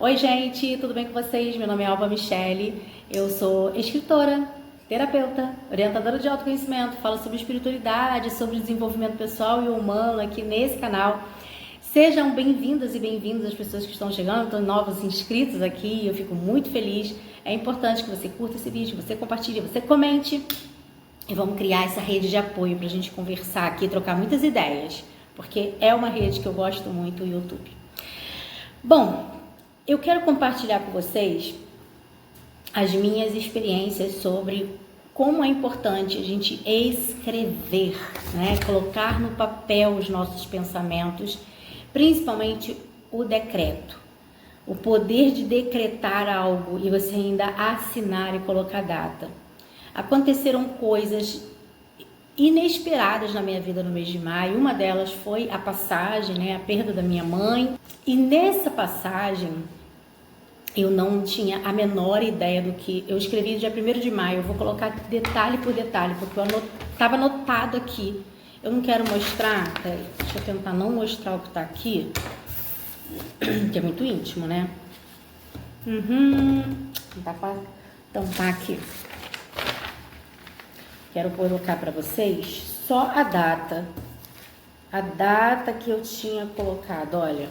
Oi, gente, tudo bem com vocês? Meu nome é Alva Michele, eu sou escritora, terapeuta, orientadora de autoconhecimento, falo sobre espiritualidade, sobre desenvolvimento pessoal e humano aqui nesse canal. Sejam bem-vindas e bem-vindos as pessoas que estão chegando, estão novos inscritos aqui, eu fico muito feliz. É importante que você curta esse vídeo, que você compartilhe, você comente e vamos criar essa rede de apoio para a gente conversar aqui, trocar muitas ideias, porque é uma rede que eu gosto muito, o YouTube. Bom, eu quero compartilhar com vocês as minhas experiências sobre como é importante a gente escrever, né? Colocar no papel os nossos pensamentos, principalmente o decreto. O poder de decretar algo e você ainda assinar e colocar data. Aconteceram coisas inesperadas na minha vida no mês de maio. Uma delas foi a passagem, né? A perda da minha mãe. E nessa passagem, eu não tinha a menor ideia do que eu escrevi dia 1º de maio. Eu vou colocar detalhe por detalhe, porque estava anotado aqui. Eu não quero mostrar, peraí, deixa eu tentar não mostrar o que está aqui, que é muito íntimo, né? Dá para tampar aqui. Quero colocar para vocês só a data que eu tinha colocado, olha,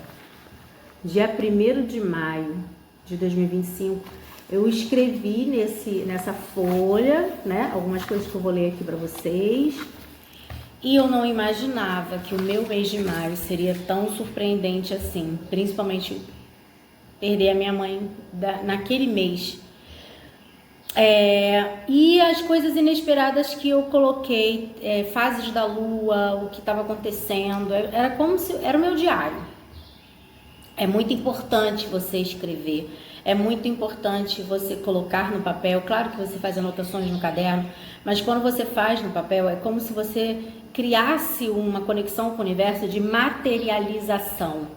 dia 1º de maio de 2025, eu escrevi nessa folha, né, algumas coisas que eu vou ler aqui para vocês, e eu não imaginava que o meu mês de maio seria tão surpreendente assim, principalmente perder a minha mãe naquele mês. E as coisas inesperadas que eu coloquei, fases da lua, o que estava acontecendo, era como se era o meu diário. É muito importante você escrever, é muito importante você colocar no papel. Claro que você faz anotações no caderno, mas quando você faz no papel, é como se você criasse uma conexão com o universo de materialização.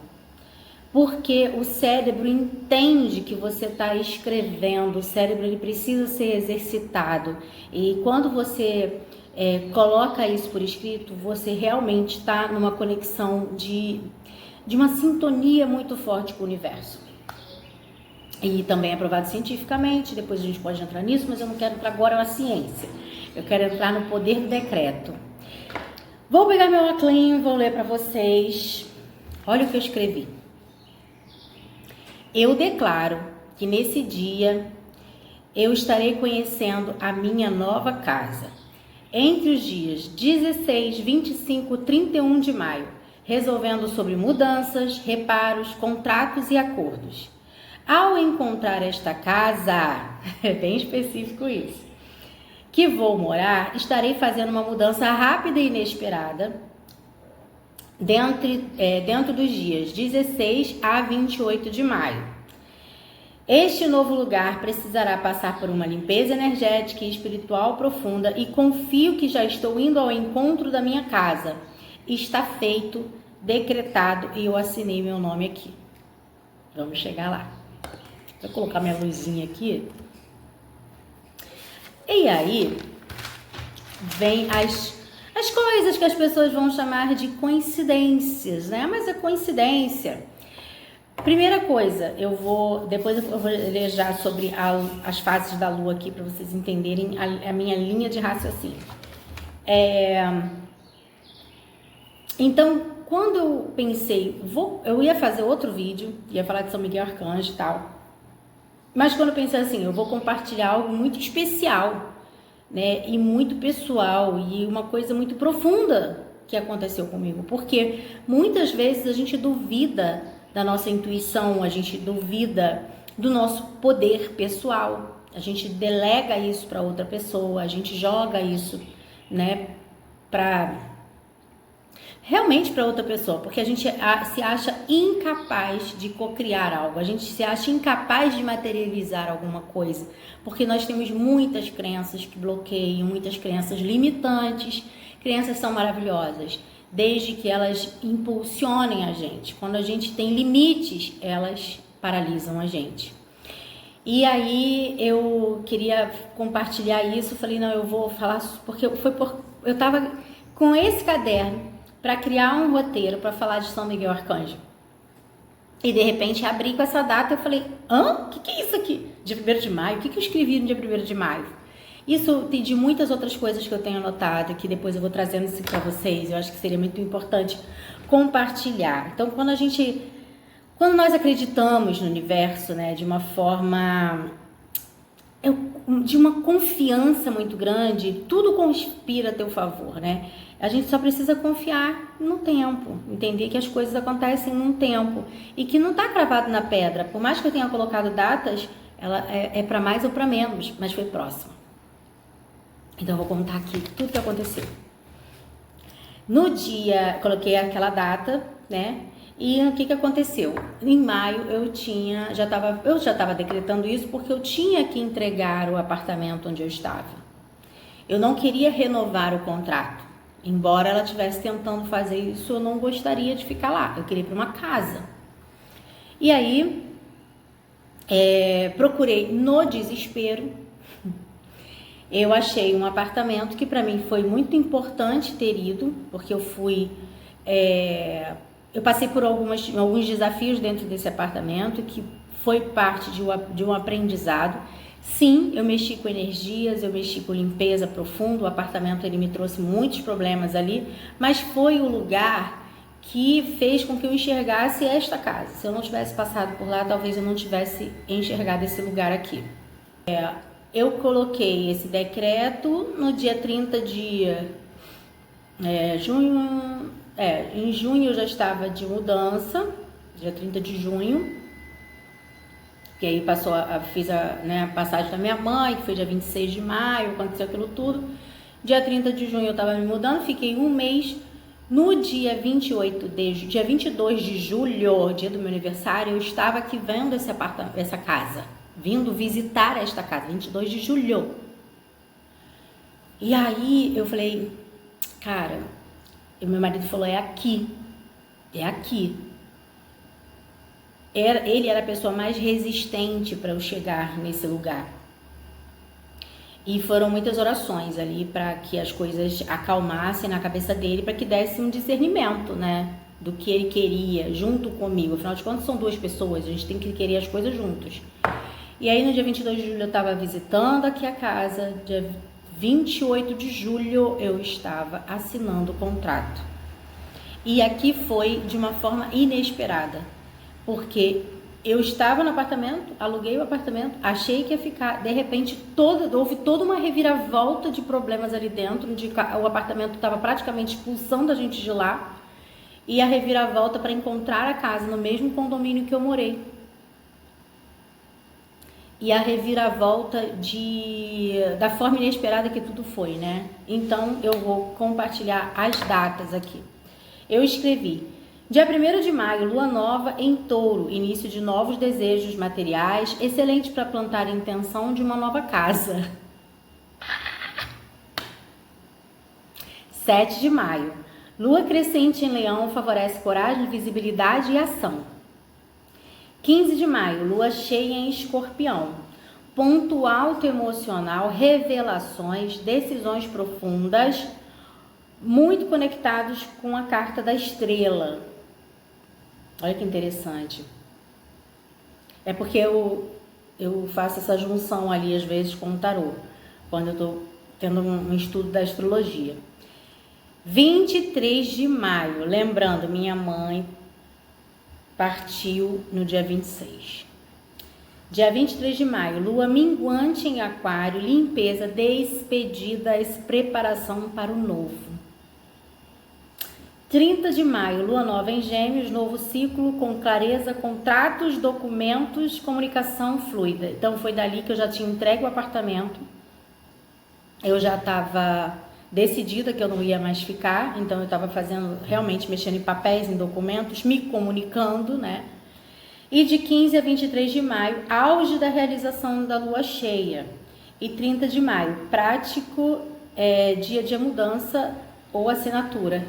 Porque o cérebro entende que você está escrevendo, o cérebro ele precisa ser exercitado. E quando você coloca isso por escrito, você realmente está numa conexão de uma sintonia muito forte com o universo. E também é provado cientificamente, depois a gente pode entrar nisso, mas eu não quero entrar agora na ciência. Eu quero entrar no poder do decreto. Vou pegar meu óculos, vou ler para vocês. Olha o que eu escrevi. Eu declaro que nesse dia eu estarei conhecendo a minha nova casa. Entre os dias 16, 25 e 31 de maio, resolvendo sobre mudanças, reparos, contratos e acordos. Ao encontrar esta casa, é bem específico isso, que vou morar, estarei fazendo uma mudança rápida e inesperada dentro dos dias 16 a 28 de maio. Este novo lugar precisará passar por uma limpeza energética e espiritual profunda e confio que já estou indo ao encontro da minha casa. Está feito, decretado e eu assinei meu nome aqui. Vamos chegar lá. Vou colocar minha luzinha aqui. E aí, vem as coisas que as pessoas vão chamar de coincidências, né? Mas é coincidência. Primeira coisa, depois eu vou ler já sobre as fases da lua aqui para vocês entenderem a minha linha de raciocínio. Então, quando eu pensei, eu ia fazer outro vídeo, ia falar de São Miguel Arcanjo e tal, mas quando eu pensei assim, eu vou compartilhar algo muito especial, né, e muito pessoal, e uma coisa muito profunda que aconteceu comigo, porque muitas vezes a gente duvida da nossa intuição, a gente duvida do nosso poder pessoal, a gente delega isso para outra pessoa, a gente joga isso, né, realmente para outra pessoa, porque a gente se acha incapaz de cocriar algo, a gente se acha incapaz de materializar alguma coisa, porque nós temos muitas crenças que bloqueiam, muitas crenças limitantes. Crenças são maravilhosas, desde que elas impulsionem a gente. Quando a gente tem limites, elas paralisam a gente. E aí eu queria compartilhar isso, falei, não, eu vou falar, porque eu tava com esse caderno para criar um roteiro para falar de São Miguel Arcanjo. E de repente abri com essa data, eu falei, hã? O que é isso aqui? Dia 1º de maio? O que eu escrevi no dia 1º de maio? Isso tem de muitas outras coisas que eu tenho anotado, que depois eu vou trazendo isso para vocês. Eu acho que seria muito importante compartilhar. Então, quando nós acreditamos no universo, né, de uma forma, de uma confiança muito grande, tudo conspira a teu favor, né? A gente só precisa confiar no tempo, entender que as coisas acontecem num tempo e que não está cravado na pedra. Por mais que eu tenha colocado datas, ela é para mais ou para menos, mas foi próximo. Então eu vou contar aqui tudo que aconteceu. No dia, coloquei aquela data, né? E o que aconteceu? Em maio eu já estava decretando isso porque eu tinha que entregar o apartamento onde eu estava. Eu não queria renovar o contrato. Embora ela estivesse tentando fazer isso, eu não gostaria de ficar lá. Eu queria ir para uma casa. E aí, procurei no desespero. Eu achei um apartamento que para mim foi muito importante ter ido, porque eu passei por alguns desafios dentro desse apartamento, que foi parte de um aprendizado. Sim, eu mexi com energias, eu mexi com limpeza profunda, o apartamento ele me trouxe muitos problemas ali, mas foi o lugar que fez com que eu enxergasse esta casa. Se eu não tivesse passado por lá, talvez eu não tivesse enxergado esse lugar aqui. Eu coloquei esse decreto no dia 30 de junho, em junho eu já estava de mudança, dia 30 de junho, que aí fiz a passagem da minha mãe, que foi dia 26 de maio, aconteceu aquilo tudo. Dia 30 de junho eu estava me mudando, fiquei um mês. No dia 22 de julho, dia do meu aniversário, eu estava aqui vendo essa casa, vindo visitar esta casa, 22 de julho. E aí eu falei, cara, e meu marido falou, é aqui. Ele era a pessoa mais resistente para eu chegar nesse lugar. E foram muitas orações ali para que as coisas acalmassem na cabeça dele, para que desse um discernimento, né, do que ele queria junto comigo. Afinal de contas, são duas pessoas, a gente tem que querer as coisas juntos. E aí, no dia 22 de julho, eu estava visitando aqui a casa. Dia 28 de julho, eu estava assinando o contrato. E aqui foi de uma forma inesperada. Porque eu estava no apartamento, aluguei o apartamento, achei que ia ficar, de repente, houve toda uma reviravolta de problemas ali dentro, o apartamento estava praticamente expulsando a gente de lá, e a reviravolta para encontrar a casa no mesmo condomínio que eu morei. E a reviravolta da forma inesperada que tudo foi, né? Então, eu vou compartilhar as datas aqui. Eu escrevi: dia 1º de maio, lua nova em touro, início de novos desejos materiais, excelente para plantar a intenção de uma nova casa. 7 de maio, lua crescente em leão, favorece coragem, visibilidade e ação. 15 de maio, lua cheia em escorpião, ponto alto emocional, revelações, decisões profundas, muito conectados com a carta da estrela. Olha que interessante. É porque eu faço essa junção ali, às vezes, com o tarô, quando eu estou tendo um estudo da astrologia. 23 de maio, lembrando, minha mãe partiu no dia 26. Dia 23 de maio, lua minguante em aquário, limpeza, despedidas, preparação para o novo. 30 de maio, lua nova em gêmeos, novo ciclo com clareza, contratos, documentos, comunicação fluida. Então foi dali que eu já tinha entregue o apartamento. Eu já estava decidida que eu não ia mais ficar, então eu estava realmente mexendo em papéis, em documentos, me comunicando, né? E de 15 a 23 de maio, auge da realização da lua cheia. E 30 de maio, prático, dia de mudança ou assinatura.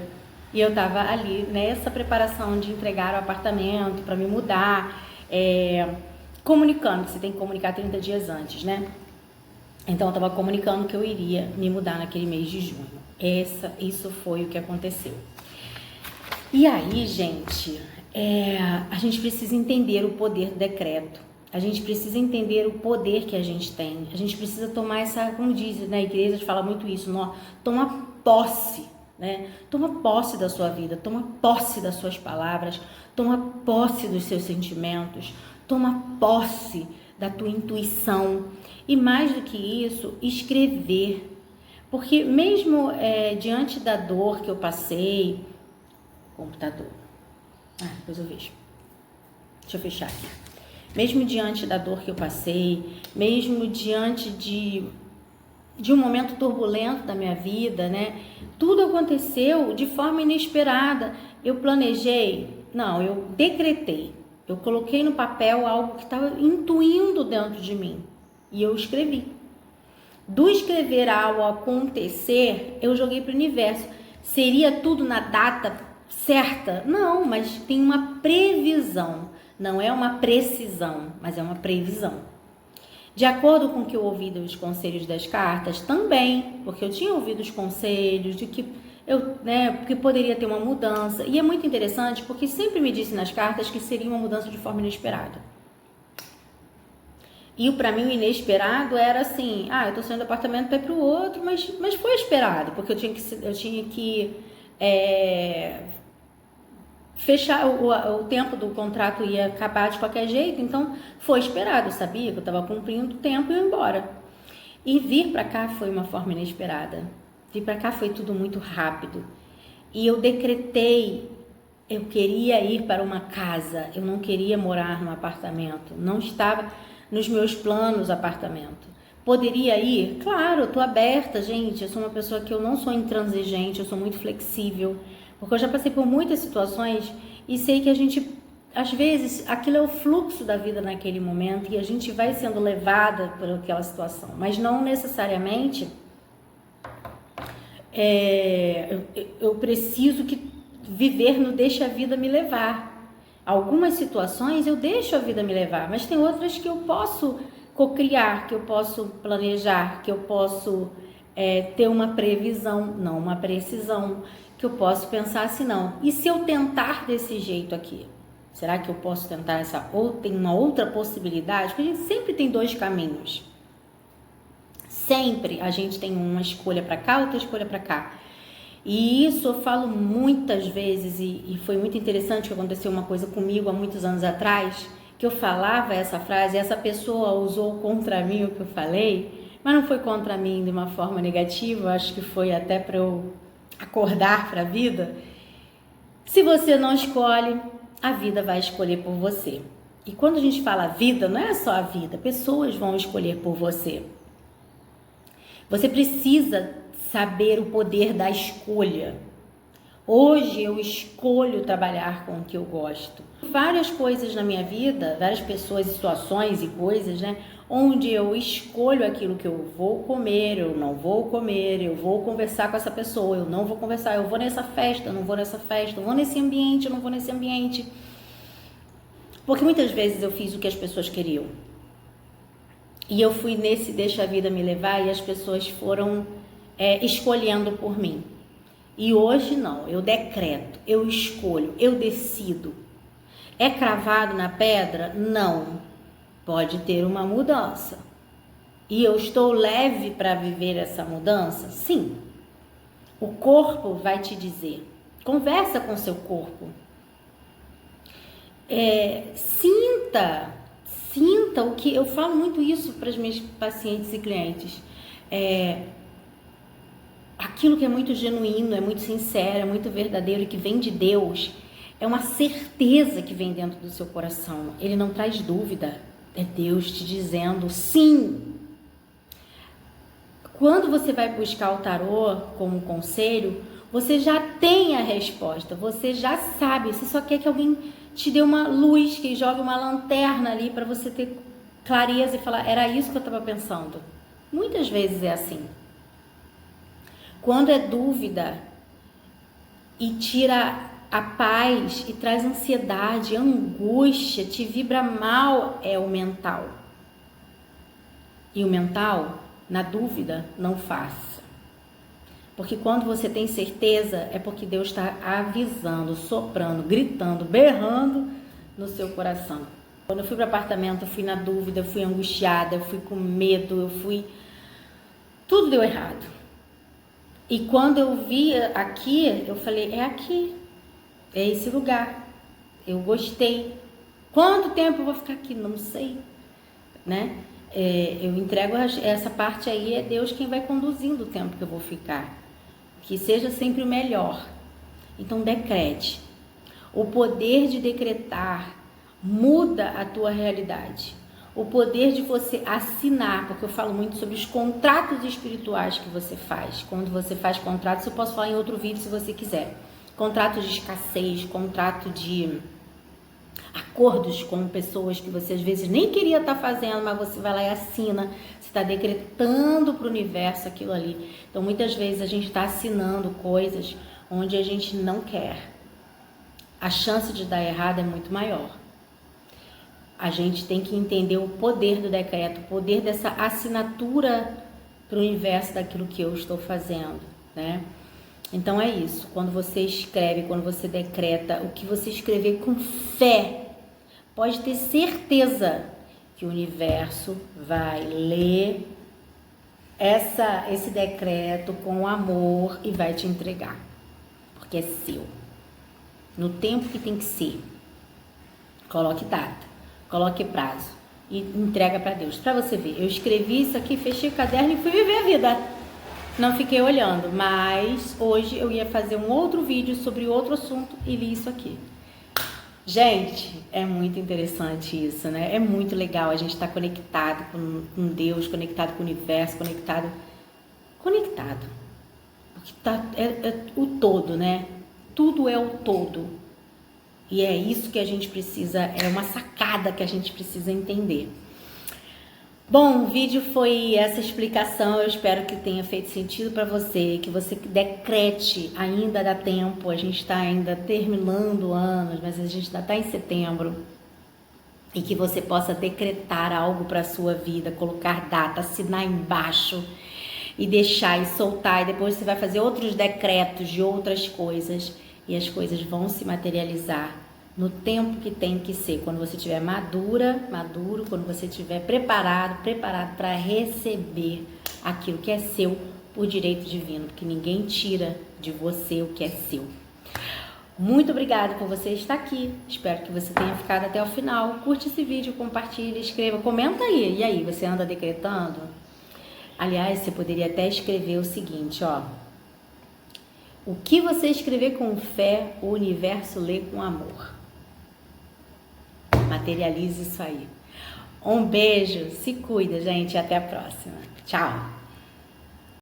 E eu estava ali nessa preparação de entregar o apartamento para me mudar, comunicando, que você tem que comunicar 30 dias antes, né? Então eu estava comunicando que eu iria me mudar naquele mês de junho. Isso foi o que aconteceu. E aí, gente, A gente precisa entender o poder do decreto. A gente precisa entender o poder que a gente tem. A gente precisa tomar essa, como diz na igreja, a gente fala muito isso, toma posse, né? Toma posse da sua vida, toma posse das suas palavras, toma posse dos seus sentimentos, toma posse da tua intuição. E mais do que isso, escrever. Porque mesmo diante da dor que eu passei, computador, depois eu vejo, deixa eu fechar aqui. Mesmo diante da dor que eu passei, mesmo diante de um momento turbulento da minha vida, né? Tudo aconteceu de forma inesperada. Eu planejei? Não, eu decretei. Eu coloquei no papel algo que estava intuindo dentro de mim e eu escrevi. Do escrever ao acontecer, eu joguei para o universo. Seria tudo na data certa? Não, mas tem uma previsão. Não é uma precisão, mas é uma previsão. De acordo com o que eu ouvi dos conselhos das cartas, também, porque eu tinha ouvido os conselhos de que que poderia ter uma mudança. E é muito interessante porque sempre me disse nas cartas que seria uma mudança de forma inesperada. E para mim o inesperado era assim, eu tô saindo do apartamento para ir pro outro, mas foi esperado, porque eu tinha que fechar, o tempo do contrato ia acabar de qualquer jeito, então foi esperado, eu sabia que eu estava cumprindo o tempo e ia embora. E vir para cá foi uma forma inesperada. Vir para cá foi tudo muito rápido. E eu decretei, eu queria ir para uma casa, eu não queria morar num apartamento, não estava nos meus planos apartamento. Poderia ir? Claro, eu tô aberta, gente, eu sou uma pessoa que eu não sou intransigente, eu sou muito flexível, porque eu já passei por muitas situações e sei que a gente, às vezes, aquilo é o fluxo da vida naquele momento e a gente vai sendo levada por aquela situação, mas não necessariamente eu preciso viver no deixa a vida me levar. Algumas situações eu deixo a vida me levar, mas tem outras que eu posso cocriar, que eu posso planejar, que eu posso ter uma previsão, não uma precisão, que eu posso pensar assim, não. E se eu tentar desse jeito aqui? Será que eu posso tentar ou tem uma outra possibilidade? Porque a gente sempre tem dois caminhos. Sempre a gente tem uma escolha para cá, outra escolha para cá. E isso eu falo muitas vezes, e foi muito interessante que aconteceu uma coisa comigo há muitos anos atrás, que eu falava essa frase, e essa pessoa usou contra mim o que eu falei, mas não foi contra mim de uma forma negativa, acho que foi até para eu acordar para a vida. Se você não escolhe, a vida vai escolher por você. E quando a gente fala vida, não é só a vida, pessoas vão escolher por você. Você precisa saber o poder da escolha. Hoje eu escolho trabalhar com o que eu gosto. Várias coisas na minha vida, várias pessoas, situações e coisas, né? Onde eu escolho aquilo que eu vou comer, eu não vou comer, eu vou conversar com essa pessoa, eu não vou conversar, eu vou nessa festa, eu não vou nessa festa, eu vou nesse ambiente, eu não vou nesse ambiente. Porque muitas vezes eu fiz o que as pessoas queriam. E eu fui nesse deixa a vida me levar e as pessoas foram escolhendo por mim. E hoje não, eu decreto, eu escolho, eu decido. É cravado na pedra? Não. Pode ter uma mudança. E eu estou leve para viver essa mudança? Sim. O corpo vai te dizer. Conversa com seu corpo. Sinta o que... Eu falo muito isso para as minhas pacientes e clientes. Aquilo que é muito genuíno, é muito sincero, é muito verdadeiro e que vem de Deus, é uma certeza que vem dentro do seu coração. Ele não traz dúvida. É Deus te dizendo sim. Quando você vai buscar o tarô como conselho, você já tem a resposta, você já sabe, você só quer que alguém te dê uma luz, que jogue uma lanterna ali para você ter clareza e falar, era isso que eu estava pensando. Muitas vezes é assim. Quando é dúvida e tira a paz e traz ansiedade, angústia, te vibra mal, é o mental. E o mental, na dúvida, não faça. Porque quando você tem certeza, é porque Deus está avisando, soprando, gritando, berrando no seu coração. Quando eu fui para o apartamento, eu fui na dúvida, eu fui angustiada, eu fui com medo, tudo deu errado. E quando eu vi aqui, eu falei, é aqui, é esse lugar. Eu gostei. Quanto tempo eu vou ficar aqui? Não sei, né? Eu entrego essa parte aí, é Deus quem vai conduzindo o tempo que eu vou ficar. Que seja sempre o melhor. Então decrete. O poder de decretar muda a tua realidade. O poder de você assinar, porque eu falo muito sobre os contratos espirituais que você faz. Quando você faz contratos, eu posso falar em outro vídeo se você quiser. Contrato de escassez, contrato de acordos com pessoas que você às vezes nem queria estar fazendo, mas você vai lá e assina. Você está decretando para o universo aquilo ali. Então muitas vezes a gente está assinando coisas onde a gente não quer. A chance de dar errado é muito maior. A gente tem que entender o poder do decreto, o poder dessa assinatura para o universo daquilo que eu estou fazendo, né? Então é isso, quando você escreve, quando você decreta, o que você escrever com fé, pode ter certeza que o universo vai ler esse decreto com amor e vai te entregar, porque é seu, no tempo que tem que ser. Coloque data, coloque prazo e entrega para Deus, para você ver. Eu escrevi isso aqui, fechei o caderno e fui viver a vida. Não fiquei olhando, mas hoje eu ia fazer um outro vídeo sobre outro assunto e li isso aqui. Gente, é muito interessante isso, né? É muito legal a gente estar conectado com Deus, conectado com o universo, conectado. Porque é o todo, né? Tudo é o todo. E é isso que a gente precisa, é uma sacada que a gente precisa entender. Bom, o vídeo foi essa explicação, eu espero que tenha feito sentido para você, que você decrete, ainda dá tempo, a gente está ainda terminando anos, mas a gente ainda está em setembro, e que você possa decretar algo para a sua vida, colocar data, assinar embaixo e deixar e soltar, e depois você vai fazer outros decretos de outras coisas, e as coisas vão se materializar no tempo que tem que ser, quando você estiver maduro, quando você estiver preparado para receber aquilo que é seu por direito divino, porque ninguém tira de você o que é seu. Muito obrigada por você estar aqui, espero que você tenha ficado até o final. Curte esse vídeo, compartilha, escreva, comenta aí. E aí, você anda decretando? Aliás, você poderia até escrever o seguinte, ó: o que você escrever com fé, o universo lê com amor. Materialize isso aí. Um beijo, se cuida, gente, e até a próxima. Tchau!